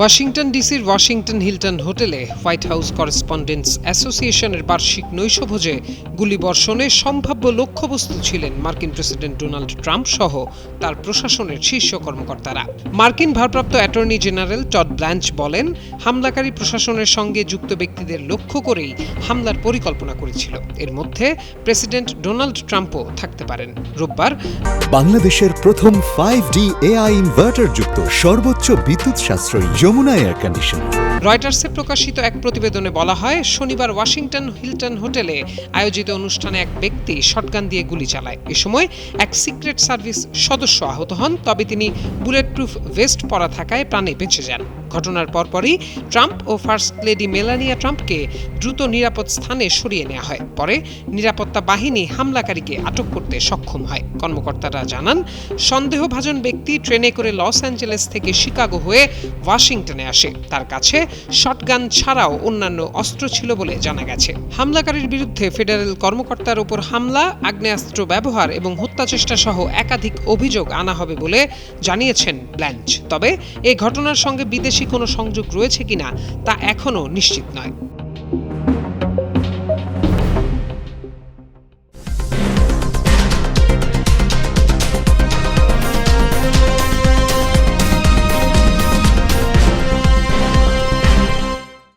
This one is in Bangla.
ওয়াশিংটন ডিসির ওয়াশিংটন হিলটন হোটেলে হোয়াইট হাউস করেসপন্ডেন্টস অ্যাসোসিয়েশনের বার্ষিক নৈশভোজে গুলিবর্ষণে সম্ভাব্য লক্ষ্যবস্তু ছিলেন মার্কিন প্রেসিডেন্ট ডোনাল্ড ট্রাম্প সহ তার প্রশাসনের শীর্ষ কর্মকর্তারা। মার্কিন ভারপ্রাপ্ত অ্যাটর্নি জেনারেল টড ব্ল্যাঞ্চ বলেন, হামলাকারী প্রশাসনের সঙ্গে যুক্ত ব্যক্তিদের লক্ষ্য করেই হামলার পরিকল্পনা করেছিল। এর মধ্যে প্রেসিডেন্ট ডোনাল্ড ট্রাম্পও থাকতে পারেন। রোববার বাংলাদেশের প্রথম 5D AI ইনভার্টার যুক্ত সর্বোচ্চ বিদ্যুৎ সাশ্রয়ী যমুনা এয়ার কন্ডিশনার। রয়টার্সে প্রকাশিত এক প্রতিবেদনে বলা হয়, শনিবার ওয়াশিংটন হিলটন হোটেলে আয়োজিত অনুষ্ঠানে এক ব্যক্তি শটগান দিয়ে গুলি চালায়। এ সময় এক সিক্রেট সার্ভিস সদস্য আহত হন, তবে তিনি বুলেট প্রুফ ভেস্ট পরা থাকায় প্রাণে বেঁচে যান। ঘটনার পরপরই ট্রাম্প ও ফার্স্ট লেডি মেলানিয়া ট্রাম্পকে দ্রুত নিরাপদ স্থানে সরিয়ে নেওয়া হয়। পরে নিরাপত্তা বাহিনী হামলাকারীকে আটক করতে সক্ষম হয়। কর্মকর্তারা জানান, সন্দেহভাজন ব্যক্তি ট্রেনে করে লস অ্যাঞ্জেলেস থেকে শিকাগো হয়ে ওয়াশিংটনে আসে। তার কাছে শটগান ছাড়াও অন্যান্য অস্ত্র ছিল বলে জানা গেছে। হামলাকারীর বিরুদ্ধে ফেডারেল কর্মকর্তার উপর হামলা, আগ্নেয়াস্ত্র ব্যবহার এবং হত্যা চেষ্টা সহ একাধিক অভিযোগ আনা হবে বলে জানিয়েছেন ব্ল্যাঞ্চ। তবে এই ঘটনার সঙ্গে বিদেশি কোনো সংযোগ রয়েছে কিনা তা এখনও নিশ্চিত নয়।